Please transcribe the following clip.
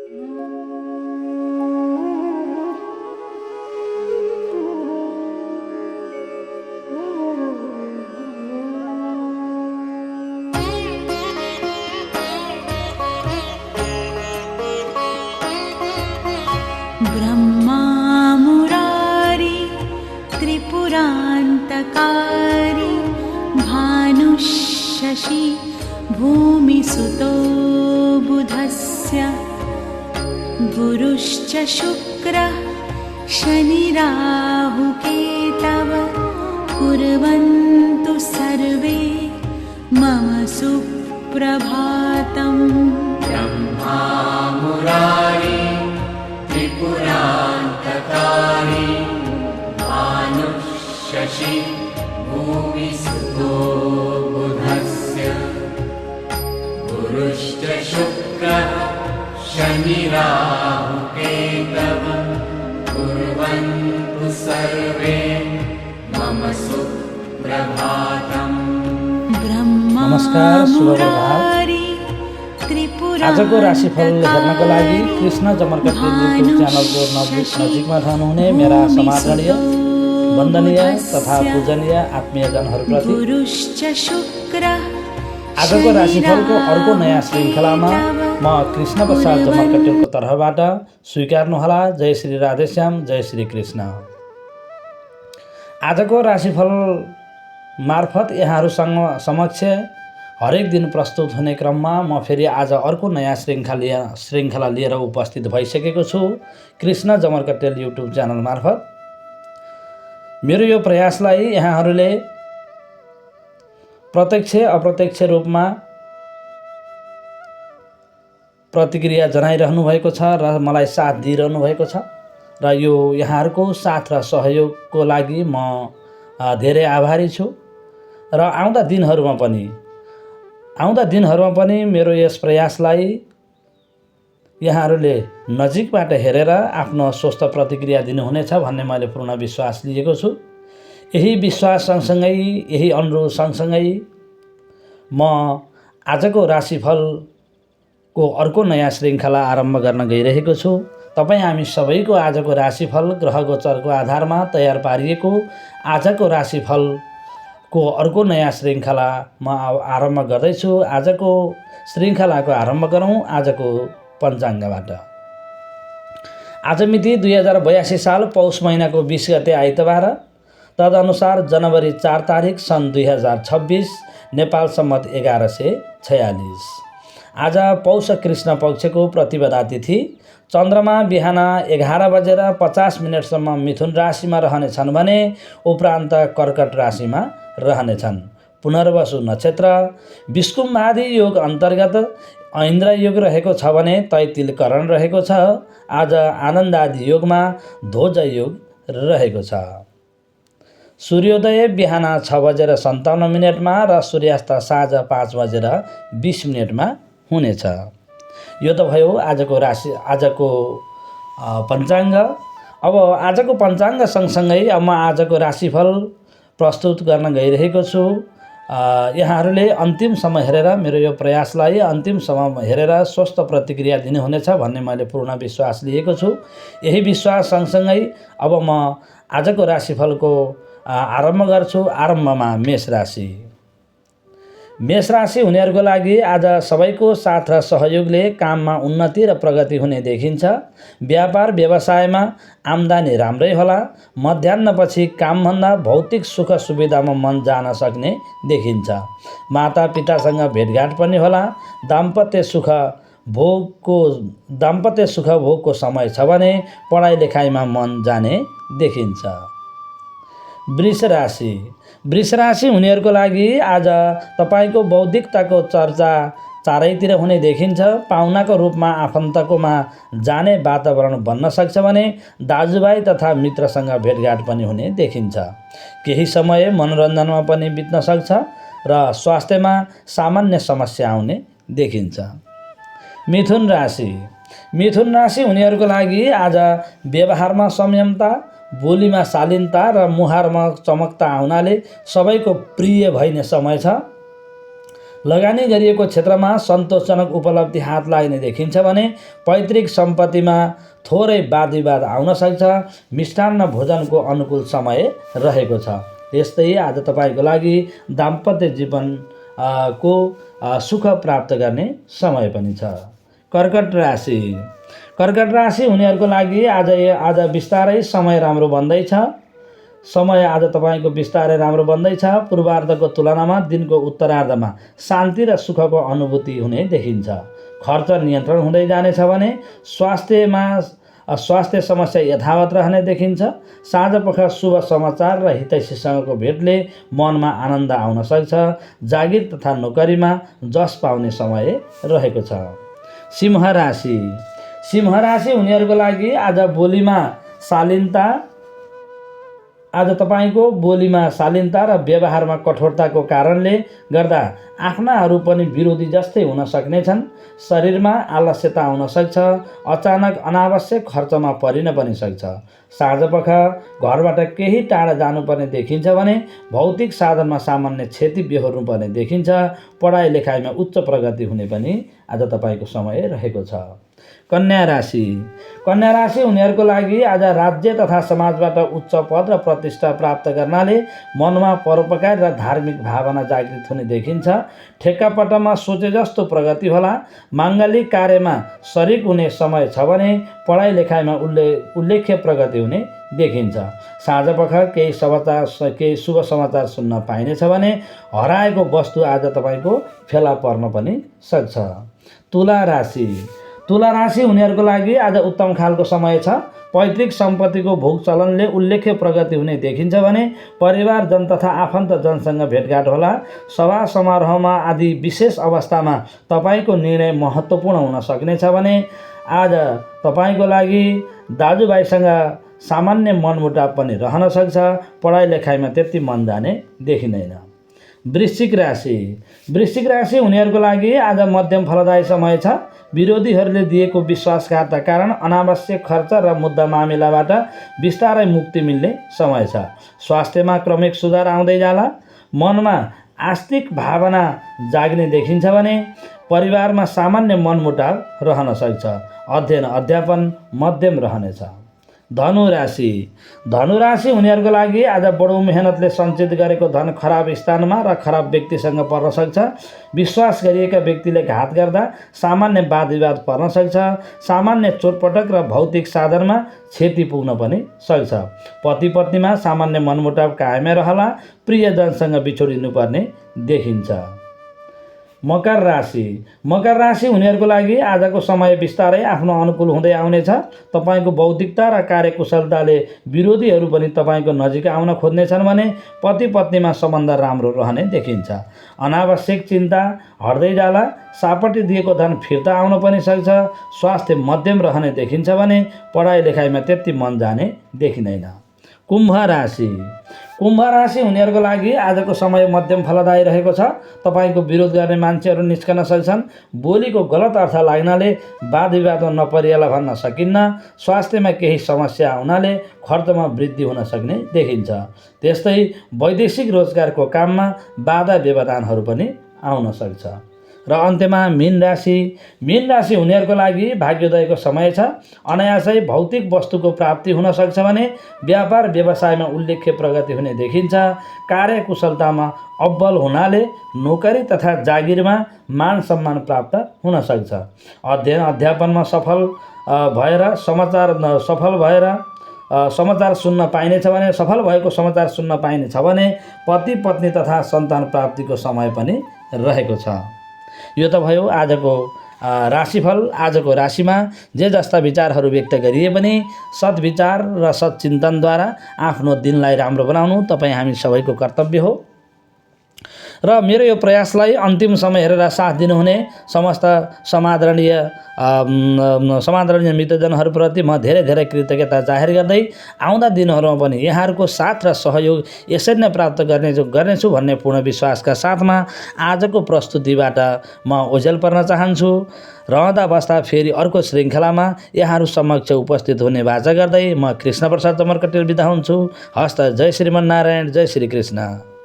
ब्रह्मा मुरारी त्रिपुरान्तकारी भानुशशि भूमिसुतो बुधस्य गुरुश्च शुक्रः शनिराहुकेतव कुर्वन्तु सर्वे मम सुप्रभातम्। ब्रह्मा मुरारी त्रिपुरान्तकारी भानुशशि भूमिसुतो बुधस्य गुरुश्च शुक्रः शनिराहुकेतव कुर्वन्तु सर्वे मम सुप्रभातम्। नमस्कार, शुभ प्रभात। आजको राशिफल हेर्नको लागि कृष्ण जमर्कट युट्युब च्यानलको नजिकमा रहनुहुने मेरा समादरणीय, वन्दनीय तथा पूजनीय आत्मीयजनहरूप्रति आजको राशिफलको अर्को नयाँ श्रृङ्खलामा म कृष्ण प्रसाद जमर्कटेलको तर्फबाट स्वीकार्नुहोला। जय श्री राधेश्याम, जय श्री कृष्ण। आजको राशिफल मार्फत यहाँहरूसँग समक्ष हरेक दिन प्रस्तुत हुने क्रममा म फेरि आज अर्को नयाँ श्रृङ्खला लिएर उपस्थित भइसकेको छु कृष्ण जमर्कटेल युट्युब च्यानल मार्फत। मेरो यो प्रयासलाई यहाँहरूले प्रत्यक्ष अप्रत्यक्ष रूपमा प्रतिक्रिया जनाइरहनु भएको छ र मलाई साथ दिइरहनु भएको छ र यो यहाँहरूको साथ र सहयोगको लागि म धेरै आभारी छु। र आउँदा दिनहरूमा पनि मेरो यस प्रयासलाई यहाँहरूले नजिकबाट हेरेर आफ्नो स्वस्थ प्रतिक्रिया दिनुहुनेछ भन्ने मैले पूर्ण विश्वास लिएको छु। यही विश्वास सँगसँगै, यही अनुरोध सँगसँगै म आजको राशिफलको अर्को नयाँ श्रृङ्खला आरम्भ गर्न गइरहेको छु। तपाईँ हामी सबैको आजको राशिफल ग्रह गोचरको आधारमा तयार पारिएको आजको राशिफलको अर्को नयाँ श्रृङ्खला म आरम्भ गर्दैछु। आजको श्रृङ्खलाको आरम्भ गरौँ आजको पञ्चाङ्गबाट। आज मिति 2082 साल पौष महिनाको 20 गते आइतबार, तदनुसार जनवरी 4 तारिक सन् 2026, नेपाल सम्मत 1146। आज पौष कृष्ण पक्षको प्रतिपदा तिथि। चन्द्रमा बिहान 11:50 मिथुन राशिमा रहनेछन् भने उपरान्त कर्कट राशिमा रहनेछन्। पुनर्वसु नक्षत्र विष्कुम आदि योग अन्तर्गत ऐन्द्र योग रहेको छ भने तैतिल करण रहेको छ। आज आनन्द आदि योगमा ध्वज योग रहेको छ। सूर्योदय बिहान 6:57 र सूर्यास्त साँझ 5:20 हुनेछ। यो त भयो आजको पञ्चाङ्ग। अब आजको पञ्चाङ्ग सँगसँगै म आजको राशिफल प्रस्तुत गर्न गइरहेको छु। यहाँहरूले अन्तिमसम्म हेरेर मेरो यो प्रयासलाई अन्तिमसम्म हेरेर स्वस्थ प्रतिक्रिया दिनुहुनेछ भन्ने मैले पूर्ण विश्वास लिएको छु। यही विश्वास सँगसँगै अब म आजको राशिफलको आरम्भ गर्छु। आरम्भमा मेष राशि। मेष राशि हुनेहरूको लागि आज सबैको साथ र सहयोगले काममा उन्नति र प्रगति हुने देखिन्छ। व्यापार व्यवसायमा आम्दानी राम्रै होला। मध्याह्नपछि कामभन्दा भौतिक सुख सुविधामा मन जान सक्ने देखिन्छ। माता पितासँग भेटघाट पनि होला। दाम्पत्य सुख भोगको समय छ भने पढाइ लेखाइमा मन जाने देखिन्छ। वृष राशि हुनेहरूको लागि आज तपाईको बौद्धिकताको चर्चा चारैतिर हुने देखिन्छ। पाहुनाको रूपमा आफन्तकोमा जाने वातावरण बन्न सक्छ भने दाजुभाइ तथा मित्रसँग भेटघाट पनि हुने देखिन्छ। केही समय मनोरञ्जनमा पनि बित्न सक्छ र स्वास्थ्यमा सामान्य समस्या आउने देखिन्छ। मिथुन राशि हुनेहरूको लागि आज व्यवहारमा संयमता, बोलीमा शालीनता र मुहारमा चमकता आउनाले सबैको प्रिय भइने समय छ। लगानी गरिएको क्षेत्रमा सन्तोषजनक उपलब्धि हात लाग्ने देखिन्छ भने पैतृक सम्पत्तिमा थोरै वादविवाद आउन सक्छ। मिष्टान्न भोजनको अनुकूल समय रहेको छ। यस्तै आज तपाईँको लागि दाम्पत्य जीवन को सुख प्राप्त गर्ने समय पनि छ। कर्कट राशि हुनेहरूको लागि आज बिस्तारै समय राम्रो बन्दैछ। समय आज तपाईँको बिस्तारै राम्रो बन्दैछ। पूर्वार्धको तुलनामा दिनको उत्तरार्धमा शान्ति र सुखको अनुभूति हुने देखिन्छ। खर्च नियन्त्रण हुँदै जानेछ भने स्वास्थ्य समस्या यथावत रहने देखिन्छ। साँझपख शुभ समाचार र हितैषीसँगको भेटले मनमा आनन्द आउन सक्छ। जागिर तथा नोकरीमा जस पाउने समय रहेको छ। सिंह राशि हुनेहरूको लागि आज तपाईँको बोलीमा शालीनता र व्यवहारमा कठोरताको कारणले गर्दा आफ्नाहरू पनि विरोधी जस्तै हुन सक्नेछन्। शरीरमा आलस्यता आउन सक्छ। अचानक अनावश्यक खर्चमा परिन पनि सक्छ। साँझपख घरबाट केही टाढा जानुपर्ने देखिन्छ भने भौतिक साधनमा सामान्य क्षति बेहोर्नु पर्ने देखिन्छ। पढाइ लेखाइमा उच्च प्रगति हुने पनि आज तपाईँको समय रहेको छ। कन्या राशि हुनेहरूको लागि आज राज्य तथा समाजबाट उच्च पद र प्रतिष्ठा प्राप्त गर्नाले मनमा परोपकार र धार्मिक भावना जागृत हुने देखिन्छ। ठेक्कापट्टामा सोचे जस्तो प्रगति होला। माङ्गलिक कार्यमा शरीक हुने समय छ भने पढाइ लेखाइमा उल्लेख्य प्रगति हुने देखिन्छ। साँझपख केही शुभ समाचार सुन्न पाइनेछ भने हराएको वस्तु आज तपाईँको फेला पर्न पनि सक्छ। तुला राशि हुनेहरूको लागि आज उत्तम खालको समय छ। पैतृक सम्पत्तिको भोग चलनले उल्लेख्य प्रगति हुने देखिन्छ भने परिवारजन तथा आफन्तजनसँग भेटघाट होला। सभा समारोहमा आदि विशेष अवस्थामा तपाईँको निर्णय महत्त्वपूर्ण हुन सक्नेछ भने आज तपाईँको लागि दाजुभाइसँग सामान्य मनमुटाव पनि रहन सक्छ। पढाइ लेखाइमा त्यति मन जाने देखिँदैन। वृश्चिक राशि हुनेहरूको लागि आज मध्यम फलदायी समय छ। विरोधीहरूले दिएको विश्वासघातका कारण अनावश्यक खर्च र मुद्दा मामिलाबाट बिस्तारै मुक्ति मिल्ने समय छ। स्वास्थ्यमा क्रमिक सुधार आउँदै जाला। मनमा आस्तिक भावना जाग्ने देखिन्छ भने परिवारमा सामान्य मनमुटाव रहन सक्छ। अध्ययन अध्यापन मध्यम रहनेछ। धनु राशि हुनेहरूको लागि आज बडो मेहनतले सञ्चित गरेको धन खराब स्थानमा र खराब व्यक्तिसँग पर्न सक्छ। विश्वास गरिएका व्यक्तिले घात गर्दा सामान्य वादविवाद पर्न सक्छ। सामान्य चोटपटक र भौतिक साधनमा क्षति पुग्न पनि सक्छ। पति पत्नीमा सामान्य मनमुटाव कायमै रहला। प्रियजनसँग बिछोडिनुपर्ने देखिन्छ। मकर राशि हुनेहरूको लागि आजको समय बिस्तारै आफ्नो अनुकूल हुँदै आउनेछ। तपाईँको बौद्धिकता र कार्यकुशलताले विरोधीहरू पनि तपाईँको नजिक आउन खोज्नेछन् भने पति पत्नीमा सम्बन्ध राम्रो रहने देखिन्छ। अनावश्यक चिन्ता हट्दै जाला। सापट्टि दिएको धन फिर्ता आउन पनि सक्छ। स्वास्थ्य मध्यम रहने देखिन्छ भने पढाइ लेखाइमा त्यति मन जाने देखिँदैन। कुम्भ राशि हुनेहरूको लागि आजको समय मध्यम फलदायी रहेको छ। तपाईँको विरोध गर्ने मान्छेहरू निस्कन सक्छन्। बोलीको गलत अर्थ लाग्नाले वादविवादमा नपरिएला भन्न सकिन्न। स्वास्थ्यमा केही समस्या आउनाले खर्चमा वृद्धि हुन सक्ने देखिन्छ। त्यस्तै वैदेशिक रोजगारको काममा बाधा व्यवधानहरू पनि आउन सक्छ। र अन्त्यमा मीन राशि हुनेहरूको लागि भाग्योदयको समय छ। अनायासै भौतिक वस्तुको प्राप्ति हुन सक्छ भने व्यापार व्यवसायमा उल्लेख्य प्रगति हुने देखिन्छ। कार्यकुशलतामा अब्बल हुनाले नोकरी तथा जागिरमा मान सम्मान प्राप्त हुन सक्छ। अध्ययन अध्यापनमा सफल भएर समाचार सुन्न पाइनेछ भने सफल भएको समाचार सुन्न पाइनेछ भने पति पत्नी तथा सन्तान प्राप्तिको समय पनि रहेको छ। यो त भयो आजको राशिफल। आजको राशिमा जे जस्ता विचारहरू व्यक्त गरिए पनि सद्विचार र सच्चिन्तनद्वारा आफ्नो दिनलाई राम्रो बनाउनु तपाईँ हामी सबैको कर्तव्य हो। र मेरो यो प्रयासलाई अन्तिम समय हेरेर साथ दिनुहुने समस्त समादरणीय मित्रजनहरूप्रति म धेरै धेरै कृतज्ञता जाहेर गर्दै आउँदा दिनहरूमा पनि यहाँहरूको साथ र सहयोग यसरी नै प्राप्त गर्नेछु भन्ने पूर्ण विश्वासका साथमा आजको प्रस्तुतिबाट म ओझेल पर्न चाहन्छु। रहँदा बस्दा फेरि अर्को श्रृङ्खलामा यहाँहरू समक्ष उपस्थित हुने बाचा गर्दै म कृष्ण प्रसाद चमरकटेल बिदा हुन्छु। हस्त। जय श्रीमन्नारायण। जय श्री कृष्ण।